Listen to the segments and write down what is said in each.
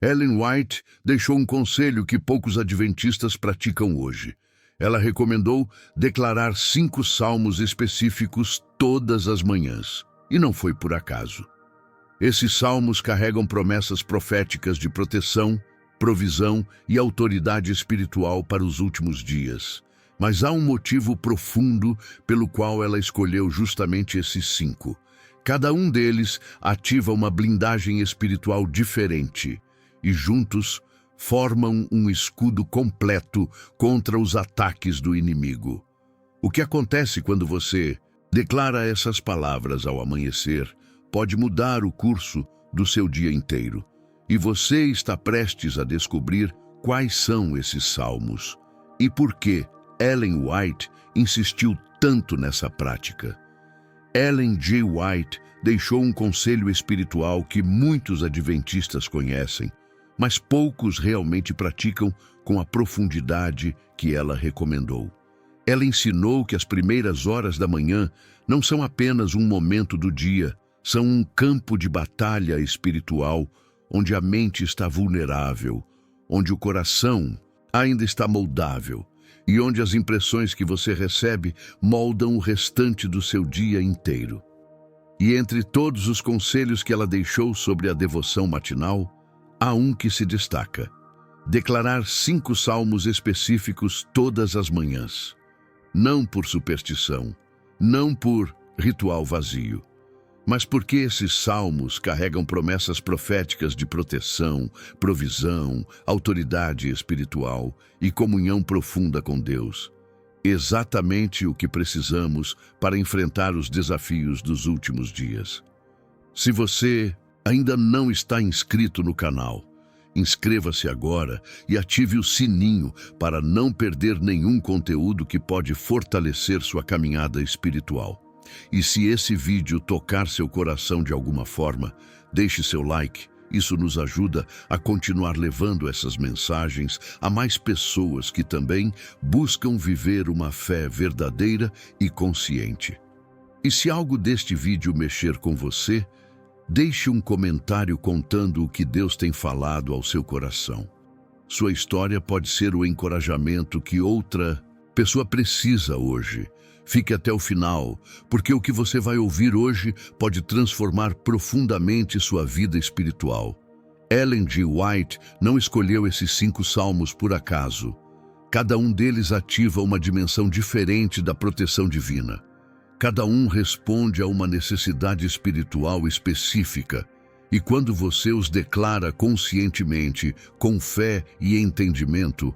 Ellen White deixou um conselho que poucos adventistas praticam hoje. Ela recomendou declarar 5 salmos específicos todas as manhãs. E não foi por acaso. Esses salmos carregam promessas proféticas de proteção, provisão e autoridade espiritual para os últimos dias. Mas há um motivo profundo pelo qual ela escolheu justamente esses 5. Cada um deles ativa uma blindagem espiritual diferente e juntos formam um escudo completo contra os ataques do inimigo. O que acontece quando você declara essas palavras ao amanhecer pode mudar o curso do seu dia inteiro. E você está prestes a descobrir quais são esses salmos e por que Ellen White insistiu tanto nessa prática. Ellen G. White deixou um conselho espiritual que muitos adventistas conhecem, mas poucos realmente praticam com a profundidade que ela recomendou. Ela ensinou que as primeiras horas da manhã não são apenas um momento do dia, são um campo de batalha espiritual onde a mente está vulnerável, onde o coração ainda está moldável e onde as impressões que você recebe moldam o restante do seu dia inteiro. E entre todos os conselhos que ela deixou sobre a devoção matinal, há um que se destaca: declarar 5 salmos específicos todas as manhãs. Não por superstição, não por ritual vazio, mas porque esses salmos carregam promessas proféticas de proteção, provisão, autoridade espiritual e comunhão profunda com Deus. Exatamente o que precisamos para enfrentar os desafios dos últimos dias. Se você ainda não está inscrito no canal, inscreva-se agora e ative o sininho para não perder nenhum conteúdo que pode fortalecer sua caminhada espiritual. E se esse vídeo tocar seu coração de alguma forma, deixe seu like. Isso nos ajuda a continuar levando essas mensagens a mais pessoas que também buscam viver uma fé verdadeira e consciente. E se algo deste vídeo mexer com você, deixe um comentário contando o que Deus tem falado ao seu coração. Sua história pode ser o encorajamento que outra pessoa precisa hoje. Fique até o final, porque o que você vai ouvir hoje pode transformar profundamente sua vida espiritual. Ellen G. White não escolheu esses 5 salmos por acaso. Cada um deles ativa uma dimensão diferente da proteção divina. Cada um responde a uma necessidade espiritual específica. E quando você os declara conscientemente, com fé e entendimento,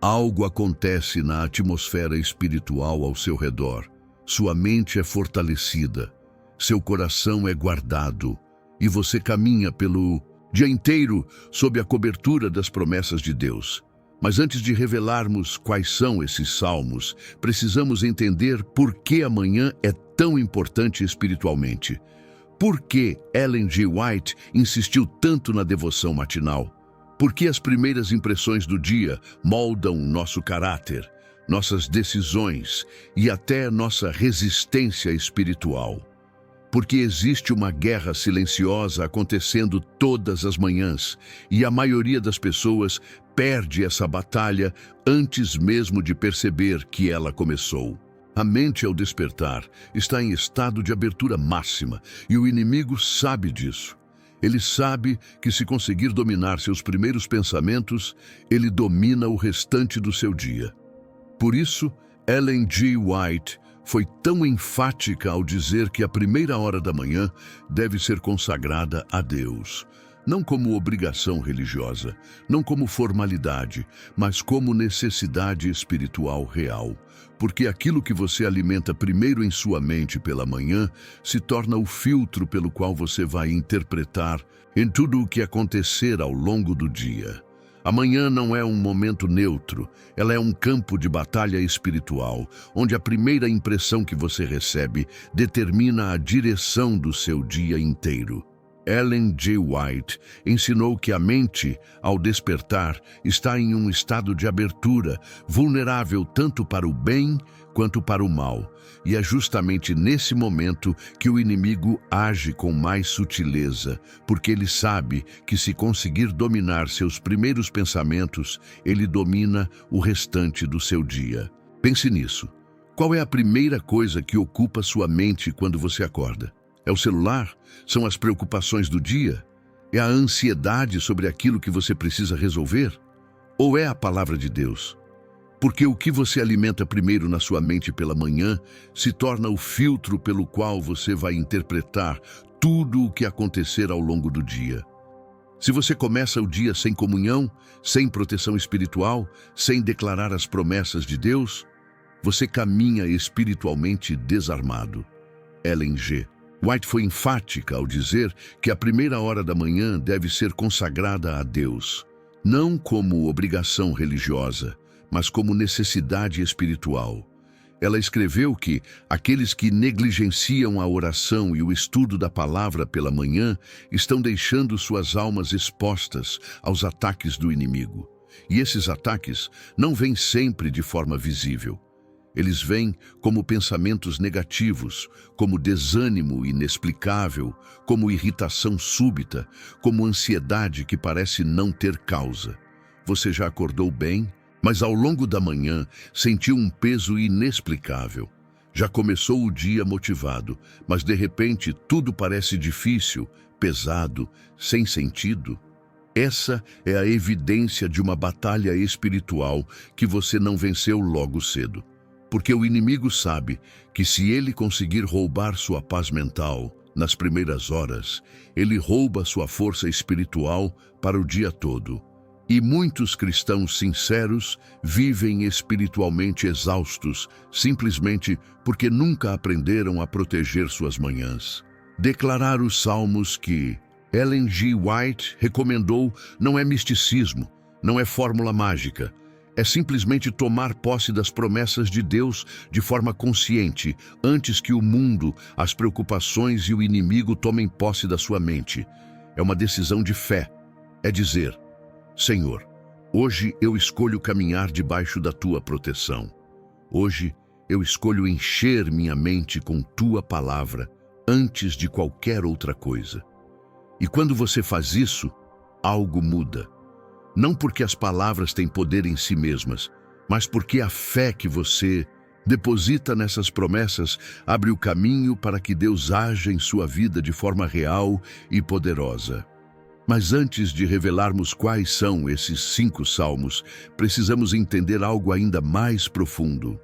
algo acontece na atmosfera espiritual ao seu redor. Sua mente é fortalecida, seu coração é guardado e você caminha pelo dia inteiro sob a cobertura das promessas de Deus. Mas antes de revelarmos quais são esses salmos, precisamos entender por que amanhã é tão importante espiritualmente. Por que Ellen G. White insistiu tanto na devoção matinal? Porque as primeiras impressões do dia moldam nosso caráter, nossas decisões e até nossa resistência espiritual. Porque existe uma guerra silenciosa acontecendo todas as manhãs e a maioria das pessoas perde essa batalha antes mesmo de perceber que ela começou. A mente, ao despertar, está em estado de abertura máxima e o inimigo sabe disso. Ele sabe que se conseguir dominar seus primeiros pensamentos, ele domina o restante do seu dia. Por isso, Ellen G. White foi tão enfática ao dizer que a primeira hora da manhã deve ser consagrada a Deus. Não como obrigação religiosa, não como formalidade, mas como necessidade espiritual real. Porque aquilo que você alimenta primeiro em sua mente pela manhã se torna o filtro pelo qual você vai interpretar em tudo o que acontecer ao longo do dia. A manhã não é um momento neutro, ela é um campo de batalha espiritual, onde a primeira impressão que você recebe determina a direção do seu dia inteiro. Ellen G. White ensinou que a mente, ao despertar, está em um estado de abertura, vulnerável tanto para o bem quanto para o mal. E é justamente nesse momento que o inimigo age com mais sutileza, porque ele sabe que se conseguir dominar seus primeiros pensamentos, ele domina o restante do seu dia. Pense nisso. Qual é a primeira coisa que ocupa sua mente quando você acorda? É o celular? São as preocupações do dia? É a ansiedade sobre aquilo que você precisa resolver? Ou é a palavra de Deus? Porque o que você alimenta primeiro na sua mente pela manhã se torna o filtro pelo qual você vai interpretar tudo o que acontecer ao longo do dia. Se você começa o dia sem comunhão, sem proteção espiritual, sem declarar as promessas de Deus, você caminha espiritualmente desarmado. Ellen G. White foi enfática ao dizer que a primeira hora da manhã deve ser consagrada a Deus, não como obrigação religiosa, mas como necessidade espiritual. Ela escreveu que aqueles que negligenciam a oração e o estudo da palavra pela manhã estão deixando suas almas expostas aos ataques do inimigo. E esses ataques não vêm sempre de forma visível. Eles vêm como pensamentos negativos, como desânimo inexplicável, como irritação súbita, como ansiedade que parece não ter causa. Você já acordou bem? Mas ao longo da manhã sentiu um peso inexplicável. Já começou o dia motivado, mas de repente tudo parece difícil, pesado, sem sentido. Essa é a evidência de uma batalha espiritual que você não venceu logo cedo. Porque o inimigo sabe que se ele conseguir roubar sua paz mental nas primeiras horas, ele rouba sua força espiritual para o dia todo. E muitos cristãos sinceros vivem espiritualmente exaustos, simplesmente porque nunca aprenderam a proteger suas manhãs. Declarar os salmos que Ellen G. White recomendou não é misticismo, não é fórmula mágica. É simplesmente tomar posse das promessas de Deus de forma consciente, antes que o mundo, as preocupações e o inimigo tomem posse da sua mente. É uma decisão de fé. É dizer: Senhor, hoje eu escolho caminhar debaixo da Tua proteção. Hoje eu escolho encher minha mente com Tua palavra antes de qualquer outra coisa. E quando você faz isso, algo muda. Não porque as palavras têm poder em si mesmas, mas porque a fé que você deposita nessas promessas abre o caminho para que Deus haja em sua vida de forma real e poderosa. Mas antes de revelarmos quais são esses 5 salmos, precisamos entender algo ainda mais profundo.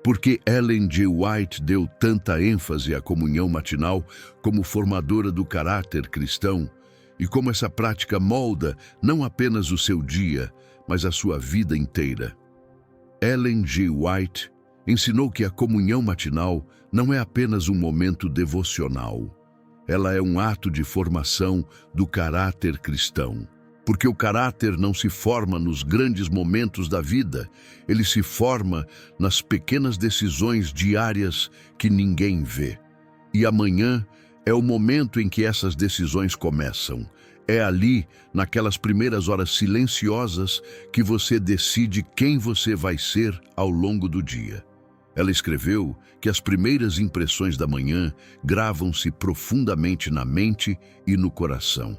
Por que Ellen G. White deu tanta ênfase à comunhão matinal como formadora do caráter cristão, e como essa prática molda não apenas o seu dia, mas a sua vida inteira? Ellen G. White ensinou que a comunhão matinal não é apenas um momento devocional. Ela é um ato de formação do caráter cristão. Porque o caráter não se forma nos grandes momentos da vida, ele se forma nas pequenas decisões diárias que ninguém vê. E amanhã é o momento em que essas decisões começam. É ali, naquelas primeiras horas silenciosas, que você decide quem você vai ser ao longo do dia. Ela escreveu que as primeiras impressões da manhã gravam-se profundamente na mente e no coração.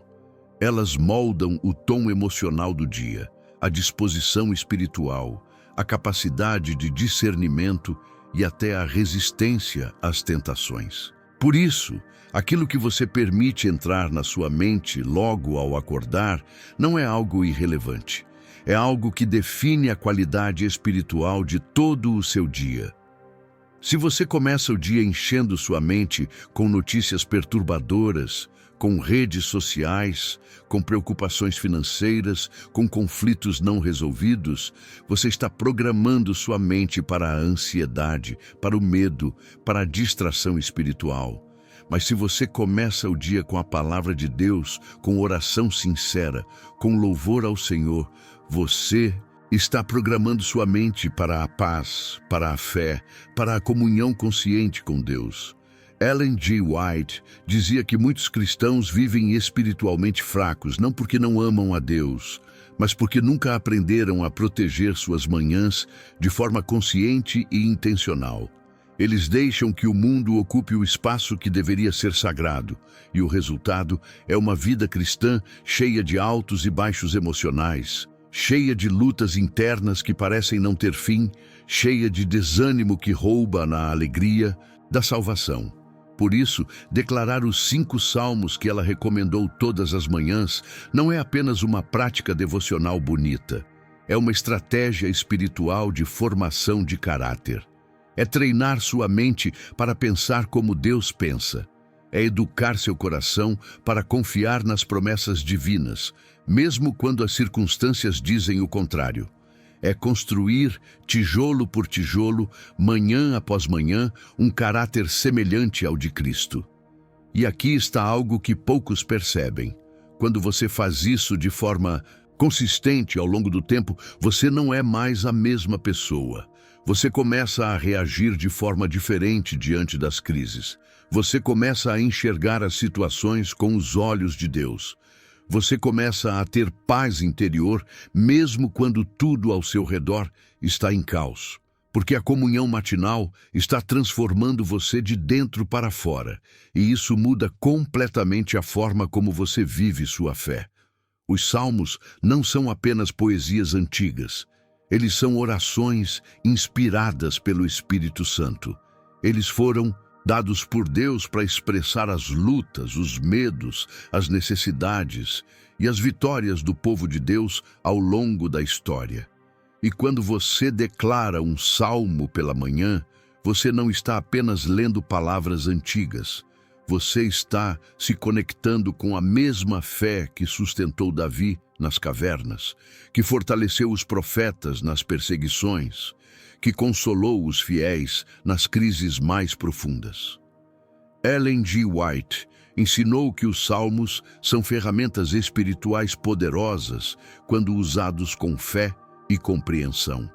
Elas moldam o tom emocional do dia, a disposição espiritual, a capacidade de discernimento e até a resistência às tentações. Por isso, aquilo que você permite entrar na sua mente logo ao acordar não é algo irrelevante. É algo que define a qualidade espiritual de todo o seu dia. Se você começa o dia enchendo sua mente com notícias perturbadoras, com redes sociais, com preocupações financeiras, com conflitos não resolvidos, você está programando sua mente para a ansiedade, para o medo, para a distração espiritual. Mas se você começa o dia com a palavra de Deus, com oração sincera, com louvor ao Senhor, você está programando sua mente para a paz, para a fé, para a comunhão consciente com Deus. Ellen G. White dizia que muitos cristãos vivem espiritualmente fracos, não porque não amam a Deus, mas porque nunca aprenderam a proteger suas manhãs de forma consciente e intencional. Eles deixam que o mundo ocupe o espaço que deveria ser sagrado, e o resultado é uma vida cristã cheia de altos e baixos emocionais, cheia de lutas internas que parecem não ter fim, cheia de desânimo que rouba na alegria da salvação. Por isso, declarar os 5 salmos que ela recomendou todas as manhãs não é apenas uma prática devocional bonita. É uma estratégia espiritual de formação de caráter. É treinar sua mente para pensar como Deus pensa. É educar seu coração para confiar nas promessas divinas, mesmo quando as circunstâncias dizem o contrário. É construir, tijolo por tijolo, manhã após manhã, um caráter semelhante ao de Cristo. E aqui está algo que poucos percebem. Quando você faz isso de forma consistente ao longo do tempo, você não é mais a mesma pessoa. Você começa a reagir de forma diferente diante das crises. Você começa a enxergar as situações com os olhos de Deus. Você começa a ter paz interior, mesmo quando tudo ao seu redor está em caos. Porque a comunhão matinal está transformando você de dentro para fora, e isso muda completamente a forma como você vive sua fé. Os salmos não são apenas poesias antigas. Eles são orações inspiradas pelo Espírito Santo. Eles foram dados por Deus para expressar as lutas, os medos, as necessidades e as vitórias do povo de Deus ao longo da história. E quando você declara um salmo pela manhã, você não está apenas lendo palavras antigas. Você está se conectando com a mesma fé que sustentou Davi nas cavernas, que fortaleceu os profetas nas perseguições, que consolou os fiéis nas crises mais profundas. Ellen G. White ensinou que os salmos são ferramentas espirituais poderosas quando usados com fé e compreensão.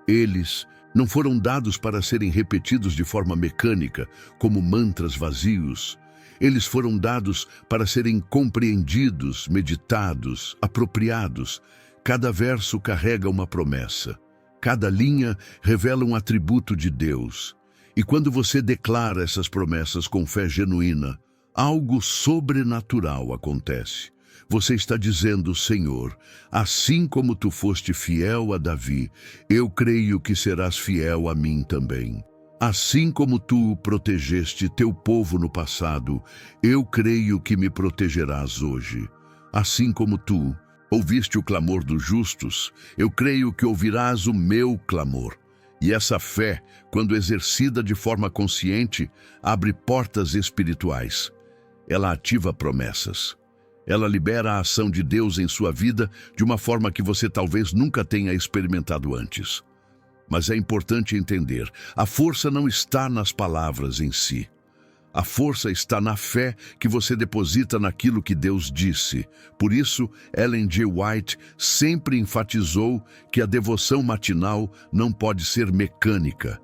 Eles não foram dados para serem repetidos de forma mecânica, como mantras vazios. Eles foram dados para serem compreendidos, meditados, apropriados. Cada verso carrega uma promessa. Cada linha revela um atributo de Deus. E quando você declara essas promessas com fé genuína, algo sobrenatural acontece. Você está dizendo, Senhor, assim como tu foste fiel a Davi, eu creio que serás fiel a mim também. Assim como tu protegeste teu povo no passado, eu creio que me protegerás hoje. Assim como tu ouviste o clamor dos justos, eu creio que ouvirás o meu clamor. E essa fé, quando exercida de forma consciente, abre portas espirituais. Ela ativa promessas. Ela libera a ação de Deus em sua vida de uma forma que você talvez nunca tenha experimentado antes. Mas é importante entender, a força não está nas palavras em si. A força está na fé que você deposita naquilo que Deus disse. Por isso, Ellen G. White sempre enfatizou que a devoção matinal não pode ser mecânica,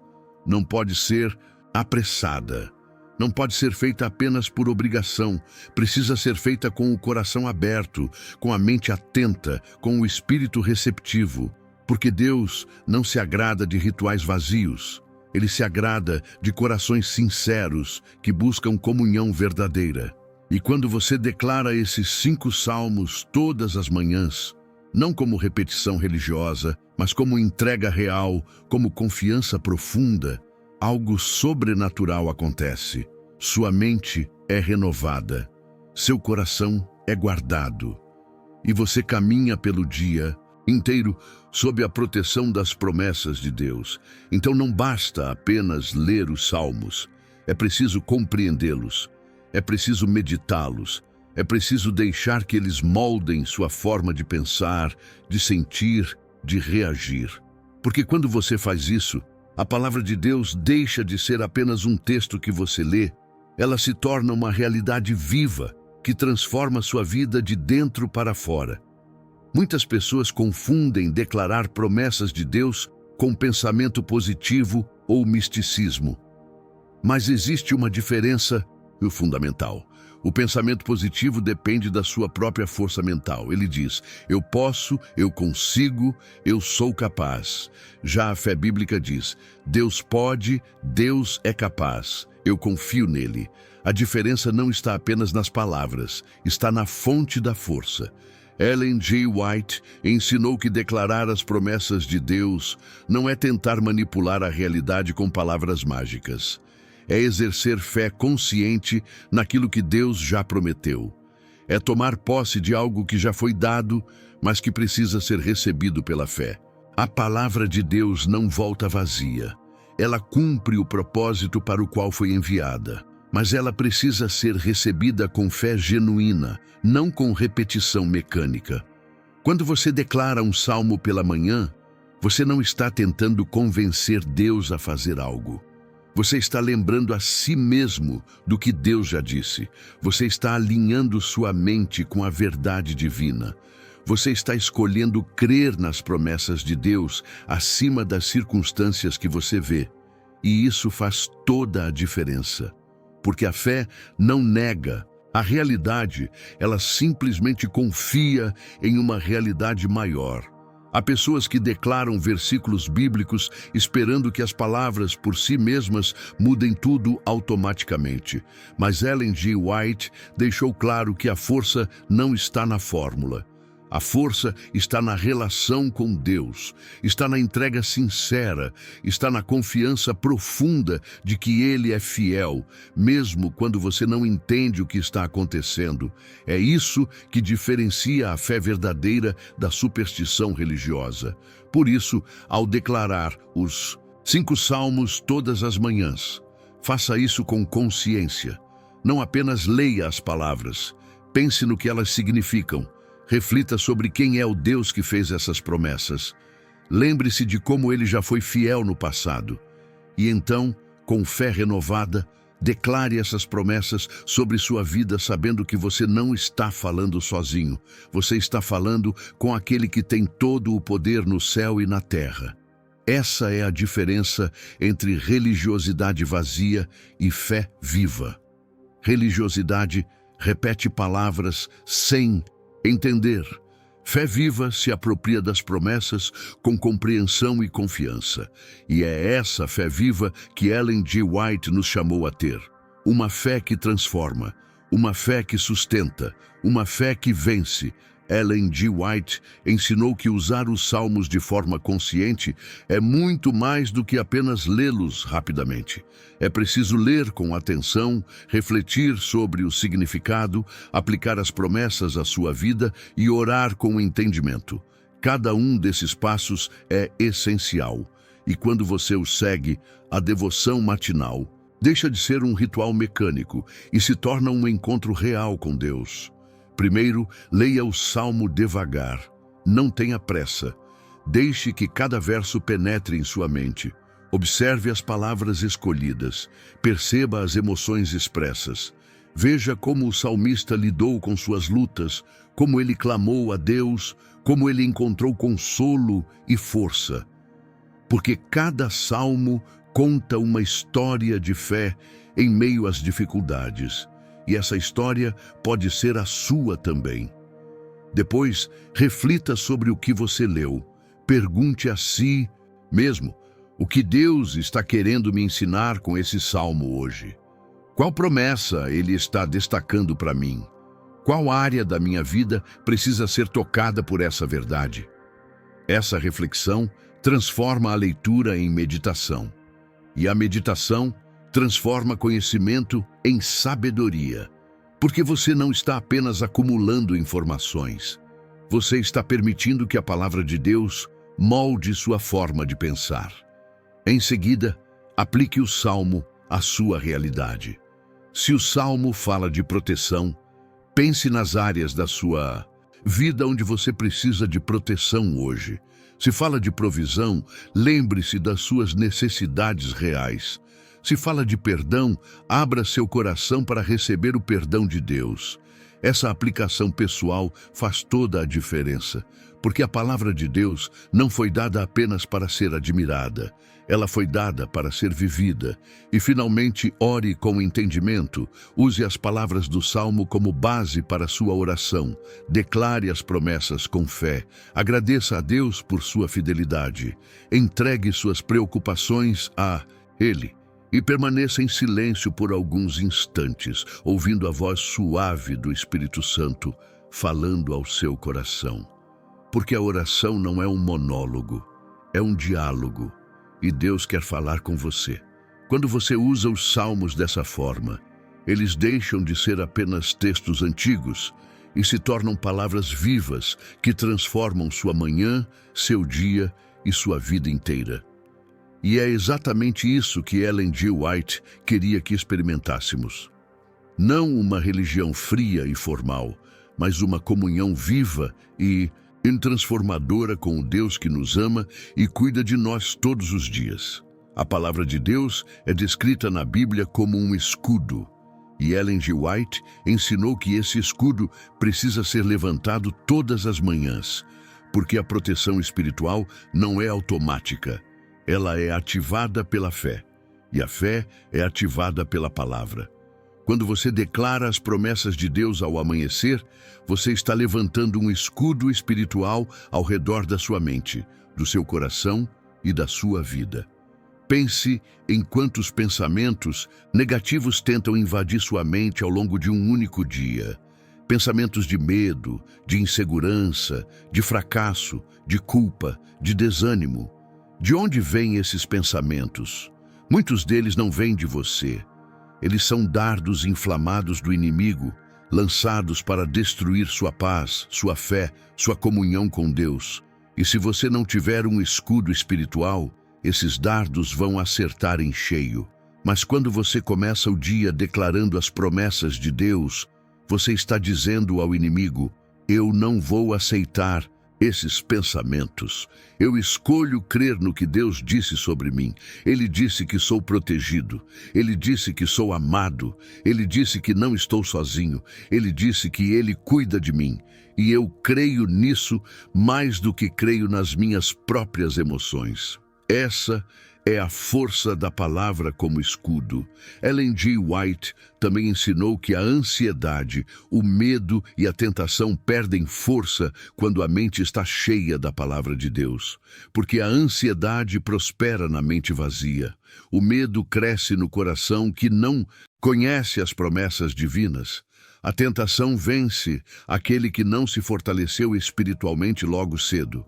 não pode ser apressada, não pode ser feita apenas por obrigação. Precisa ser feita com o coração aberto, com a mente atenta, com o espírito receptivo. Porque Deus não se agrada de rituais vazios. Ele se agrada de corações sinceros que buscam comunhão verdadeira. E quando você declara esses 5 salmos todas as manhãs, não como repetição religiosa, mas como entrega real, como confiança profunda, algo sobrenatural acontece. Sua mente é renovada, seu coração é guardado, e você caminha pelo dia inteiro sob a proteção das promessas de Deus. Então não basta apenas ler os salmos, é preciso compreendê-los, é preciso meditá-los, é preciso deixar que eles moldem sua forma de pensar, de sentir, de reagir. Porque quando você faz isso, a palavra de Deus deixa de ser apenas um texto que você lê, ela se torna uma realidade viva que transforma sua vida de dentro para fora. Muitas pessoas confundem declarar promessas de Deus com pensamento positivo ou misticismo. Mas existe uma diferença fundamental. O pensamento positivo depende da sua própria força mental. Ele diz: eu posso, eu consigo, eu sou capaz. Já a fé bíblica diz: Deus pode, Deus é capaz. Eu confio nele. A diferença não está apenas nas palavras, está na fonte da força. Ellen G. White ensinou que declarar as promessas de Deus não é tentar manipular a realidade com palavras mágicas. É exercer fé consciente naquilo que Deus já prometeu. É tomar posse de algo que já foi dado, mas que precisa ser recebido pela fé. A palavra de Deus não volta vazia. Ela cumpre o propósito para o qual foi enviada. Mas ela precisa ser recebida com fé genuína, não com repetição mecânica. Quando você declara um salmo pela manhã, você não está tentando convencer Deus a fazer algo. Você está lembrando a si mesmo do que Deus já disse. Você está alinhando sua mente com a verdade divina. Você está escolhendo crer nas promessas de Deus acima das circunstâncias que você vê. E isso faz toda a diferença. Porque a fé não nega a realidade, ela simplesmente confia em uma realidade maior. Há pessoas que declaram versículos bíblicos esperando que as palavras por si mesmas mudem tudo automaticamente. Mas Ellen G. White deixou claro que a força não está na fórmula. A força está na relação com Deus, está na entrega sincera, está na confiança profunda de que Ele é fiel, mesmo quando você não entende o que está acontecendo. É isso que diferencia a fé verdadeira da superstição religiosa. Por isso, ao declarar os 5 salmos todas as manhãs, faça isso com consciência. Não apenas leia as palavras, pense no que elas significam. Reflita sobre quem é o Deus que fez essas promessas. Lembre-se de como Ele já foi fiel no passado. E então, com fé renovada, declare essas promessas sobre sua vida, sabendo que você não está falando sozinho. Você está falando com aquele que tem todo o poder no céu e na terra. Essa é a diferença entre religiosidade vazia e fé viva. Religiosidade repete palavras sem entender. Fé viva se apropria das promessas com compreensão e confiança. E é essa fé viva que Ellen G. White nos chamou a ter. Uma fé que transforma, uma fé que sustenta, uma fé que vence. Ellen G. White ensinou que usar os salmos de forma consciente é muito mais do que apenas lê-los rapidamente. É preciso ler com atenção, refletir sobre o significado, aplicar as promessas à sua vida e orar com entendimento. Cada um desses passos é essencial. E quando você os segue, a devoção matinal deixa de ser um ritual mecânico e se torna um encontro real com Deus. Primeiro, leia o salmo devagar. Não tenha pressa. Deixe que cada verso penetre em sua mente. Observe as palavras escolhidas. Perceba as emoções expressas. Veja como o salmista lidou com suas lutas, como ele clamou a Deus, como ele encontrou consolo e força. Porque cada salmo conta uma história de fé em meio às dificuldades. E essa história pode ser a sua também. Depois, reflita sobre o que você leu. Pergunte a si mesmo, o que Deus está querendo me ensinar com esse salmo hoje? Qual promessa Ele está destacando para mim? Qual área da minha vida precisa ser tocada por essa verdade? Essa reflexão transforma a leitura em meditação. E a meditação transforma conhecimento em sabedoria, porque você não está apenas acumulando informações. Você está permitindo que a palavra de Deus molde sua forma de pensar. Em seguida, aplique o salmo à sua realidade. Se o salmo fala de proteção, pense nas áreas da sua vida onde você precisa de proteção hoje. Se fala de provisão, lembre-se das suas necessidades reais. Se fala de perdão, abra seu coração para receber o perdão de Deus. Essa aplicação pessoal faz toda a diferença, porque a palavra de Deus não foi dada apenas para ser admirada, ela foi dada para ser vivida. E finalmente, ore com entendimento, use as palavras do Salmo como base para sua oração, declare as promessas com fé, agradeça a Deus por sua fidelidade, entregue suas preocupações a Ele e permaneça em silêncio por alguns instantes, ouvindo a voz suave do Espírito Santo falando ao seu coração. Porque a oração não é um monólogo, é um diálogo, e Deus quer falar com você. Quando você usa os salmos dessa forma, eles deixam de ser apenas textos antigos e se tornam palavras vivas que transformam sua manhã, seu dia e sua vida inteira. E é exatamente isso que Ellen G. White queria que experimentássemos. Não uma religião fria e formal, mas uma comunhão viva e transformadora com o Deus que nos ama e cuida de nós todos os dias. A palavra de Deus é descrita na Bíblia como um escudo, e Ellen G. White ensinou que esse escudo precisa ser levantado todas as manhãs, porque a proteção espiritual não é automática, ela é ativada pela fé, e a fé é ativada pela palavra. Quando você declara as promessas de Deus ao amanhecer, você está levantando um escudo espiritual ao redor da sua mente, do seu coração e da sua vida. Pense em quantos pensamentos negativos tentam invadir sua mente ao longo de um único dia. Pensamentos de medo, de insegurança, de fracasso, de culpa, de desânimo. De onde vêm esses pensamentos? Muitos deles não vêm de você. Eles são dardos inflamados do inimigo, lançados para destruir sua paz, sua fé, sua comunhão com Deus. E se você não tiver um escudo espiritual, esses dardos vão acertar em cheio. Mas quando você começa o dia declarando as promessas de Deus, você está dizendo ao inimigo: eu não vou aceitar esses pensamentos. Eu escolho crer no que Deus disse sobre mim. Ele disse que sou protegido. Ele disse que sou amado. Ele disse que não estou sozinho. Ele disse que Ele cuida de mim. E eu creio nisso mais do que creio nas minhas próprias emoções. Essa é a força da palavra como escudo. Ellen G. White também ensinou que a ansiedade, o medo e a tentação perdem força quando a mente está cheia da palavra de Deus. Porque a ansiedade prospera na mente vazia. O medo cresce no coração que não conhece as promessas divinas. A tentação vence aquele que não se fortaleceu espiritualmente logo cedo.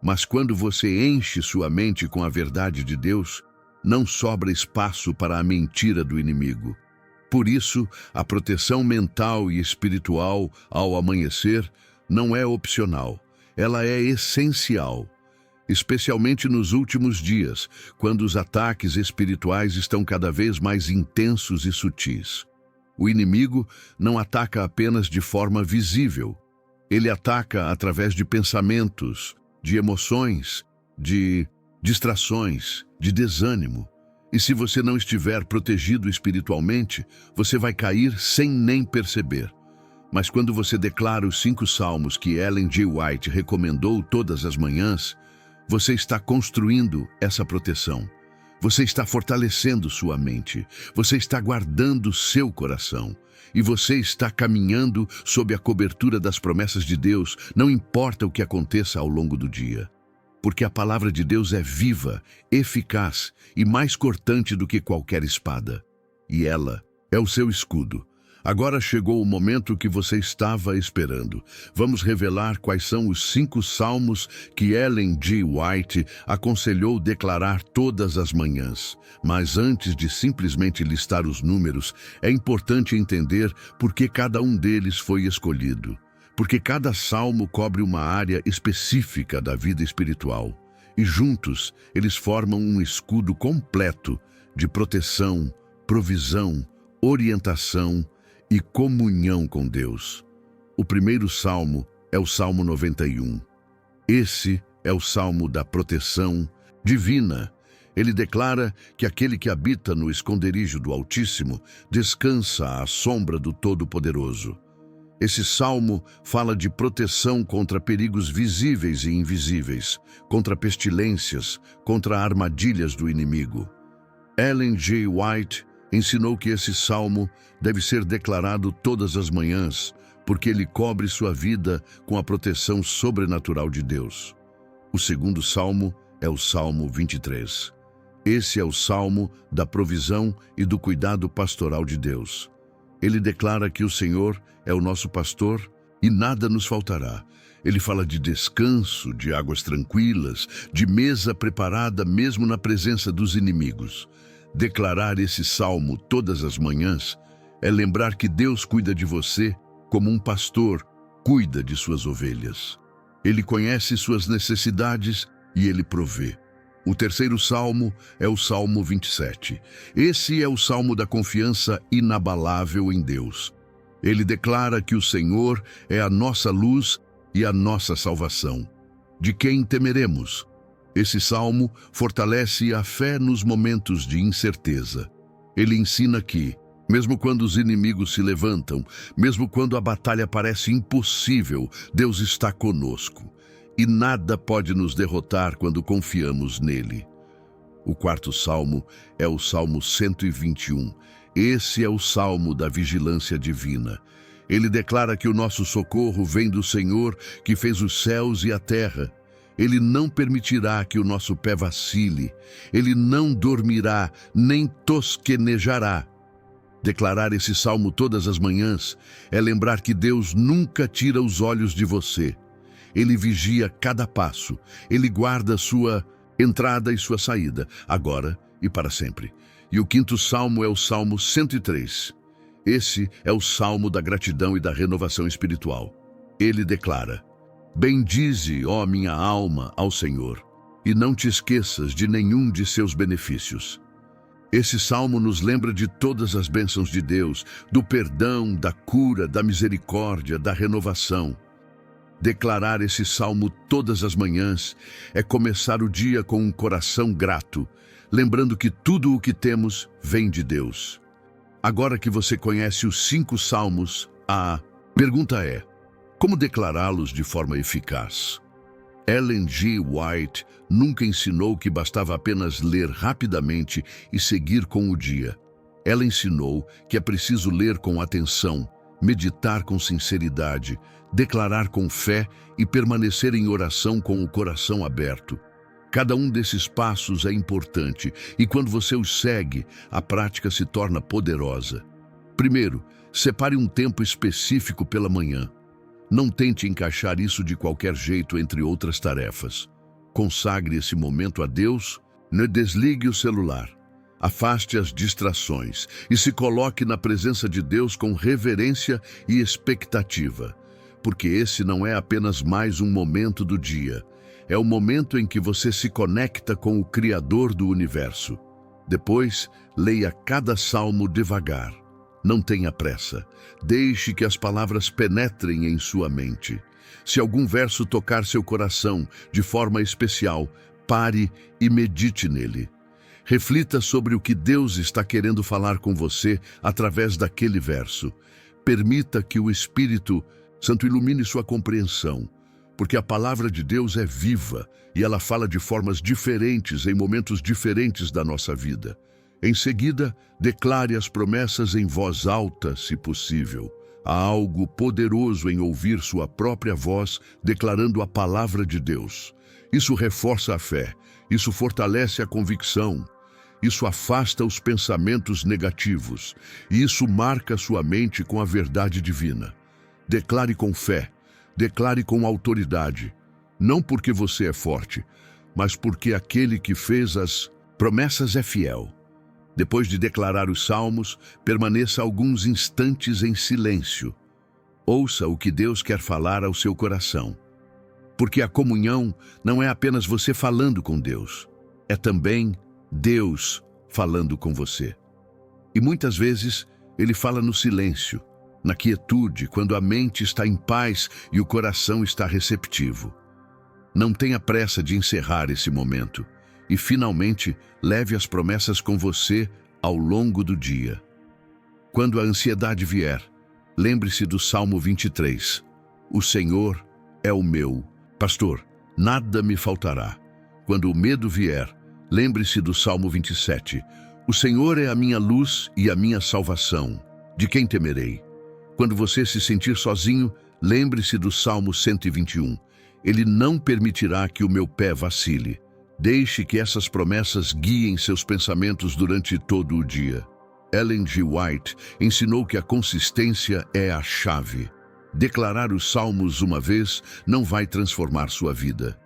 Mas quando você enche sua mente com a verdade de Deus, não sobra espaço para a mentira do inimigo. Por isso, a proteção mental e espiritual ao amanhecer não é opcional, ela é essencial. Especialmente nos últimos dias, quando os ataques espirituais estão cada vez mais intensos e sutis. O inimigo não ataca apenas de forma visível. Ele ataca através de pensamentos, de emoções, de distrações, de desânimo. E se você não estiver protegido espiritualmente, você vai cair sem nem perceber. Mas quando você declara os 5 salmos que Ellen G. White recomendou todas as manhãs, você está construindo essa proteção. Você está fortalecendo sua mente. Você está guardando seu coração. E você está caminhando sob a cobertura das promessas de Deus, não importa o que aconteça ao longo do dia. Porque a palavra de Deus é viva, eficaz e mais cortante do que qualquer espada. E ela é o seu escudo. Agora chegou o momento que você estava esperando. Vamos revelar quais são os 5 salmos que Ellen G. White aconselhou declarar todas as manhãs. Mas antes de simplesmente listar os números, é importante entender por que cada um deles foi escolhido. Porque cada salmo cobre uma área específica da vida espiritual. E juntos, eles formam um escudo completo de proteção, provisão, orientação e comunhão com Deus. O primeiro salmo é o Salmo 91. Esse é o salmo da proteção divina. Ele declara que aquele que habita no esconderijo do Altíssimo descansa à sombra do Todo-Poderoso. Esse salmo fala de proteção contra perigos visíveis e invisíveis, contra pestilências, contra armadilhas do inimigo. Ellen G. White ensinou que esse salmo deve ser declarado todas as manhãs, porque ele cobre sua vida com a proteção sobrenatural de Deus. O segundo salmo é o Salmo 23. Esse é o salmo da provisão e do cuidado pastoral de Deus. Ele declara que o Senhor é o nosso pastor e nada nos faltará. Ele fala de descanso, de águas tranquilas, de mesa preparada mesmo na presença dos inimigos. Declarar esse salmo todas as manhãs é lembrar que Deus cuida de você como um pastor cuida de suas ovelhas. Ele conhece suas necessidades e ele provê. O terceiro salmo é o Salmo 27. Esse é o salmo da confiança inabalável em Deus. Ele declara que o Senhor é a nossa luz e a nossa salvação. De quem temeremos? Esse salmo fortalece a fé nos momentos de incerteza. Ele ensina que, mesmo quando os inimigos se levantam, mesmo quando a batalha parece impossível, Deus está conosco. E nada pode nos derrotar quando confiamos nele. O quarto salmo é o Salmo 121. Esse é o salmo da vigilância divina. Ele declara que o nosso socorro vem do Senhor, que fez os céus e a terra. Ele não permitirá que o nosso pé vacile. Ele não dormirá, nem tosquenejará. Declarar esse salmo todas as manhãs é lembrar que Deus nunca tira os olhos de você. Ele vigia cada passo. Ele guarda sua entrada e sua saída, agora e para sempre. E o quinto salmo é o Salmo 103. Esse é o salmo da gratidão e da renovação espiritual. Ele declara: bendize, ó minha alma, ao Senhor, e não te esqueças de nenhum de seus benefícios. Esse salmo nos lembra de todas as bênçãos de Deus, do perdão, da cura, da misericórdia, da renovação. Declarar esse salmo todas as manhãs é começar o dia com um coração grato, lembrando que tudo o que temos vem de Deus. Agora que você conhece os 5 salmos, a pergunta é: como declará-los de forma eficaz? Ellen G. White nunca ensinou que bastava apenas ler rapidamente e seguir com o dia. Ela ensinou que é preciso ler com atenção, meditar com sinceridade, declarar com fé e permanecer em oração com o coração aberto. Cada um desses passos é importante e quando você os segue, a prática se torna poderosa. Primeiro, separe um tempo específico pela manhã. Não tente encaixar isso de qualquer jeito entre outras tarefas. Consagre esse momento a Deus, não desligue o celular. Afaste as distrações e se coloque na presença de Deus com reverência e expectativa, porque esse não é apenas mais um momento do dia, é o momento em que você se conecta com o Criador do universo. Depois, leia cada salmo devagar. Não tenha pressa. Deixe que as palavras penetrem em sua mente. Se algum verso tocar seu coração de forma especial, pare e medite nele. Reflita sobre o que Deus está querendo falar com você através daquele verso. Permita que o Espírito Santo ilumine sua compreensão, porque a palavra de Deus é viva e ela fala de formas diferentes em momentos diferentes da nossa vida. Em seguida, declare as promessas em voz alta, se possível. Há algo poderoso em ouvir sua própria voz declarando a palavra de Deus. Isso reforça a fé, isso fortalece a convicção, isso afasta os pensamentos negativos e isso marca sua mente com a verdade divina. Declare com fé, declare com autoridade, não porque você é forte, mas porque aquele que fez as promessas é fiel. Depois de declarar os salmos, permaneça alguns instantes em silêncio. Ouça o que Deus quer falar ao seu coração. Porque a comunhão não é apenas você falando com Deus, é também Deus falando com você. E muitas vezes Ele fala no silêncio, na quietude, quando a mente está em paz e o coração está receptivo. Não tenha pressa de encerrar esse momento. E, finalmente, leve as promessas com você ao longo do dia. Quando a ansiedade vier, lembre-se do Salmo 23. O Senhor é o meu pastor, nada me faltará. Quando o medo vier, lembre-se do Salmo 27. O Senhor é a minha luz e a minha salvação. De quem temerei? Quando você se sentir sozinho, lembre-se do Salmo 121. Ele não permitirá que o meu pé vacile. Deixe que essas promessas guiem seus pensamentos durante todo o dia. Ellen G. White ensinou que a consistência é a chave. Declarar os salmos uma vez não vai transformar sua vida,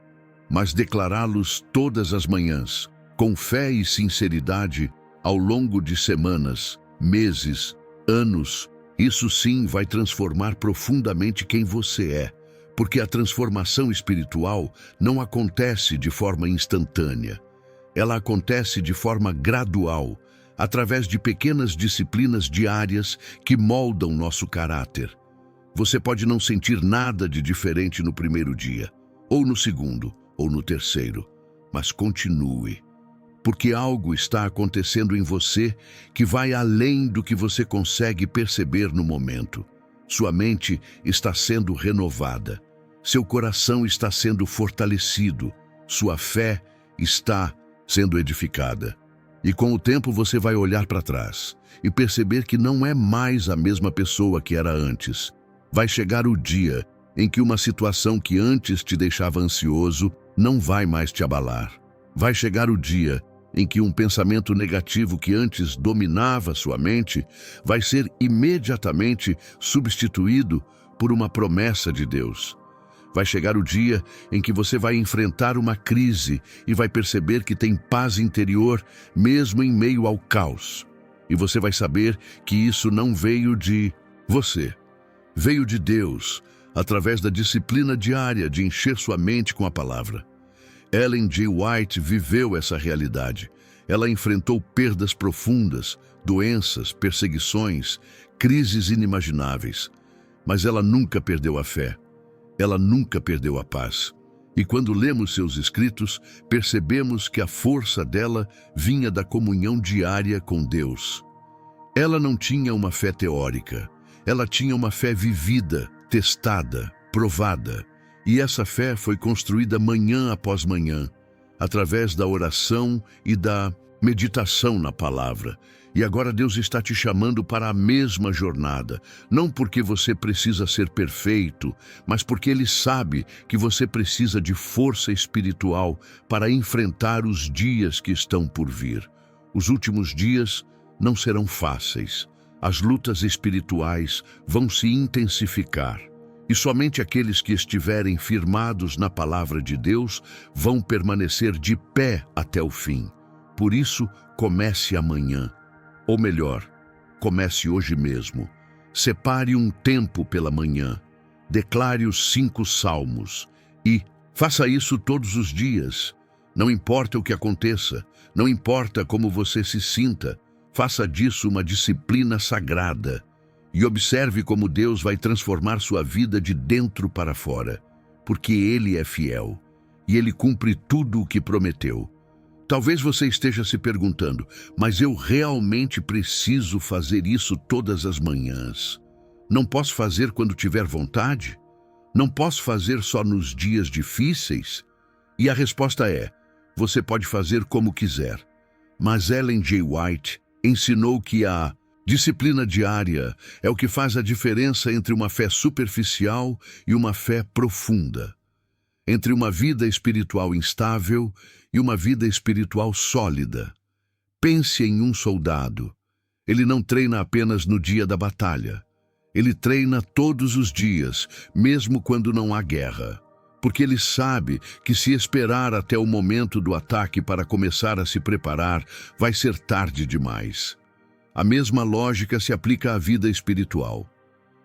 mas declará-los todas as manhãs, com fé e sinceridade, ao longo de semanas, meses, anos, isso sim vai transformar profundamente quem você é, porque a transformação espiritual não acontece de forma instantânea. Ela acontece de forma gradual, através de pequenas disciplinas diárias que moldam nosso caráter. Você pode não sentir nada de diferente no primeiro dia, ou no segundo, ou no terceiro, mas continue, porque algo está acontecendo em você que vai além do que você consegue perceber no momento. Sua mente está sendo renovada, seu coração está sendo fortalecido, sua fé está sendo edificada. E com o tempo você vai olhar para trás e perceber que não é mais a mesma pessoa que era antes. Vai chegar o dia em que uma situação que antes te deixava ansioso não vai mais te abalar. Vai chegar o dia em que um pensamento negativo que antes dominava sua mente vai ser imediatamente substituído por uma promessa de Deus. Vai chegar o dia em que você vai enfrentar uma crise e vai perceber que tem paz interior mesmo em meio ao caos. E você vai saber que isso não veio de você. Veio de Deus, através da disciplina diária de encher sua mente com a palavra. Ellen G. White viveu essa realidade. Ela enfrentou perdas profundas, doenças, perseguições, crises inimagináveis. Mas ela nunca perdeu a fé. Ela nunca perdeu a paz. E quando lemos seus escritos, percebemos que a força dela vinha da comunhão diária com Deus. Ela não tinha uma fé teórica. Ela tinha uma fé vivida, testada, provada. E essa fé foi construída manhã após manhã, através da oração e da meditação na palavra. E agora Deus está te chamando para a mesma jornada, não porque você precisa ser perfeito, mas porque Ele sabe que você precisa de força espiritual para enfrentar os dias que estão por vir. Os últimos dias não serão fáceis. As lutas espirituais vão se intensificar. E somente aqueles que estiverem firmados na palavra de Deus vão permanecer de pé até o fim. Por isso, comece amanhã. Ou melhor, comece hoje mesmo. Separe um tempo pela manhã. Declare os 5 salmos. E faça isso todos os dias. Não importa o que aconteça, não importa como você se sinta, faça disso uma disciplina sagrada. E observe como Deus vai transformar sua vida de dentro para fora, porque Ele é fiel e Ele cumpre tudo o que prometeu. Talvez você esteja se perguntando, mas eu realmente preciso fazer isso todas as manhãs? Não posso fazer quando tiver vontade? Não posso fazer só nos dias difíceis? E a resposta é, você pode fazer como quiser. Mas Ellen G. White ensinou que a disciplina diária é o que faz a diferença entre uma fé superficial e uma fé profunda, entre uma vida espiritual instável e uma vida espiritual sólida. Pense em um soldado. Ele não treina apenas no dia da batalha. Ele treina todos os dias, mesmo quando não há guerra, porque ele sabe que se esperar até o momento do ataque para começar a se preparar, vai ser tarde demais. A mesma lógica se aplica à vida espiritual.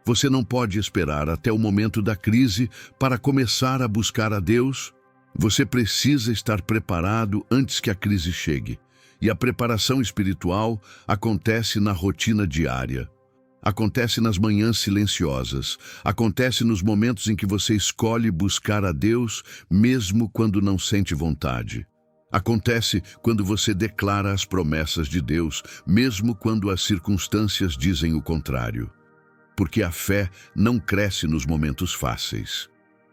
Você não pode esperar até o momento da crise para começar a buscar a Deus. Você precisa estar preparado antes que a crise chegue. E a preparação espiritual acontece na rotina diária. Acontece nas manhãs silenciosas. Acontece nos momentos em que você escolhe buscar a Deus, mesmo quando não sente vontade. Acontece quando você declara as promessas de Deus, mesmo quando as circunstâncias dizem o contrário. porque a fé não cresce nos momentos fáceis.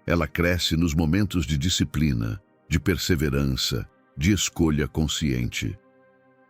Ela cresce nos momentos de disciplina, de perseverança, de escolha consciente.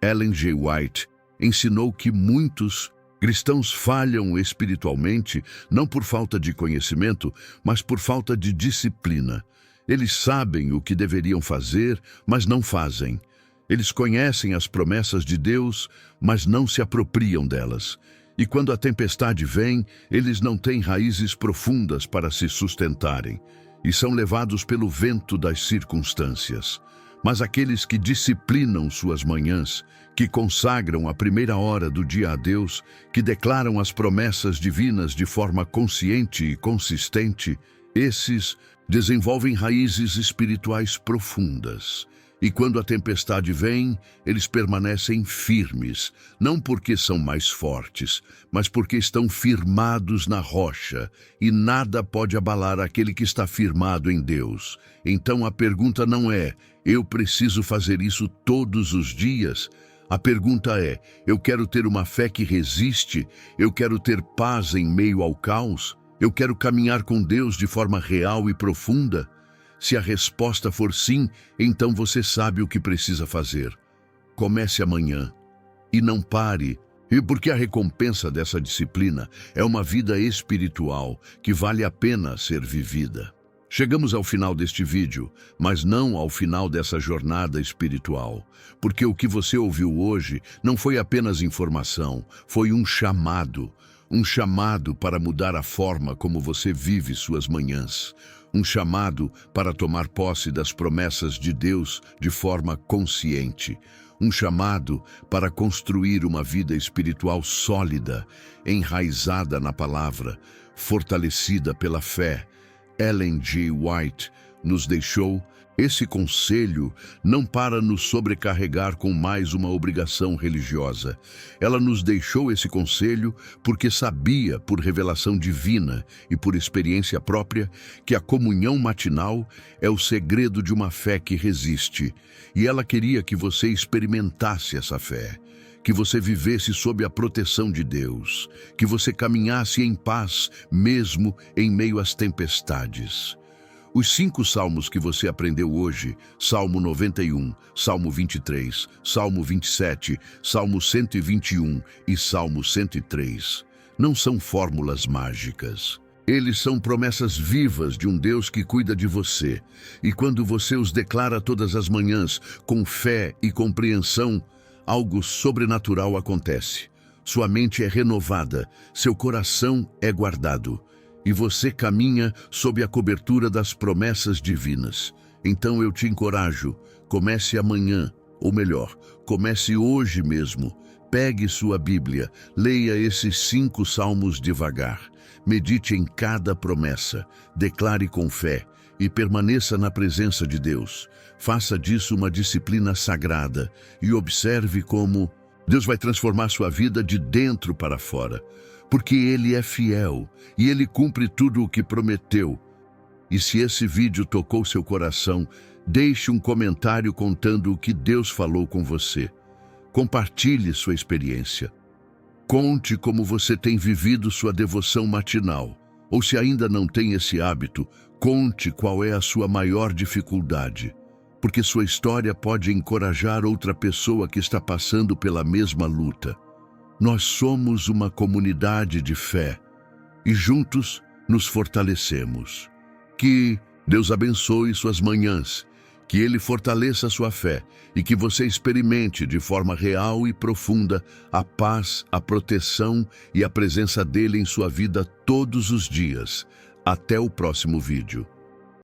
Ellen G. White ensinou que muitos cristãos falham espiritualmente não por falta de conhecimento, mas por falta de disciplina. Eles sabem o que deveriam fazer, mas não fazem. Eles conhecem as promessas de Deus, mas não se apropriam delas. E quando a tempestade vem, eles não têm raízes profundas para se sustentarem e são levados pelo vento das circunstâncias. Mas aqueles que disciplinam suas manhãs, que consagram a primeira hora do dia a Deus, que declaram as promessas divinas de forma consciente e consistente, esses desenvolvem raízes espirituais profundas. E quando a tempestade vem, eles permanecem firmes, não porque são mais fortes, mas porque estão firmados na rocha, e nada pode abalar aquele que está firmado em Deus. Então a pergunta não é, eu preciso fazer isso todos os dias? A pergunta é, eu quero ter uma fé que resiste? Eu quero ter paz em meio ao caos? Eu quero caminhar com Deus de forma real e profunda? Se a resposta for sim, então você sabe o que precisa fazer. Comece amanhã e não pare, e porque a recompensa dessa disciplina é uma vida espiritual que vale a pena ser vivida. Chegamos ao final deste vídeo, mas não ao final dessa jornada espiritual, porque o que você ouviu hoje não foi apenas informação, foi um chamado para mudar a forma como você vive suas manhãs. Um chamado para tomar posse das promessas de Deus de forma consciente. Um chamado para construir uma vida espiritual sólida, enraizada na palavra, fortalecida pela fé. Ellen G. White nos deixou esse conselho não para nos sobrecarregar com mais uma obrigação religiosa. Ela nos deixou esse conselho porque sabia, por revelação divina e por experiência própria, que a comunhão matinal é o segredo de uma fé que resiste. E ela queria que você experimentasse essa fé, que você vivesse sob a proteção de Deus, que você caminhasse em paz, mesmo em meio às tempestades. Os 5 salmos que você aprendeu hoje, Salmo 91, Salmo 23, Salmo 27, Salmo 121 e Salmo 103, não são fórmulas mágicas. Eles são promessas vivas de um Deus que cuida de você. E quando você os declara todas as manhãs, com fé e compreensão, algo sobrenatural acontece. Sua mente é renovada, seu coração é guardado. E você caminha sob a cobertura das promessas divinas. Então eu te encorajo, comece amanhã, ou melhor, comece hoje mesmo. Pegue sua Bíblia, leia esses 5 salmos devagar. Medite em cada promessa, declare com fé e permaneça na presença de Deus. Faça disso uma disciplina sagrada e observe como Deus vai transformar sua vida de dentro para fora. Porque Ele é fiel e Ele cumpre tudo o que prometeu. E se esse vídeo tocou seu coração, deixe um comentário contando o que Deus falou com você. Compartilhe sua experiência. Conte como você tem vivido sua devoção matinal. Ou se ainda não tem esse hábito, conte qual é a sua maior dificuldade. Porque sua história pode encorajar outra pessoa que está passando pela mesma luta. Nós somos uma comunidade de fé e juntos nos fortalecemos. Que Deus abençoe suas manhãs, que Ele fortaleça a sua fé e que você experimente de forma real e profunda a paz, a proteção e a presença dEle em sua vida todos os dias. Até o próximo vídeo.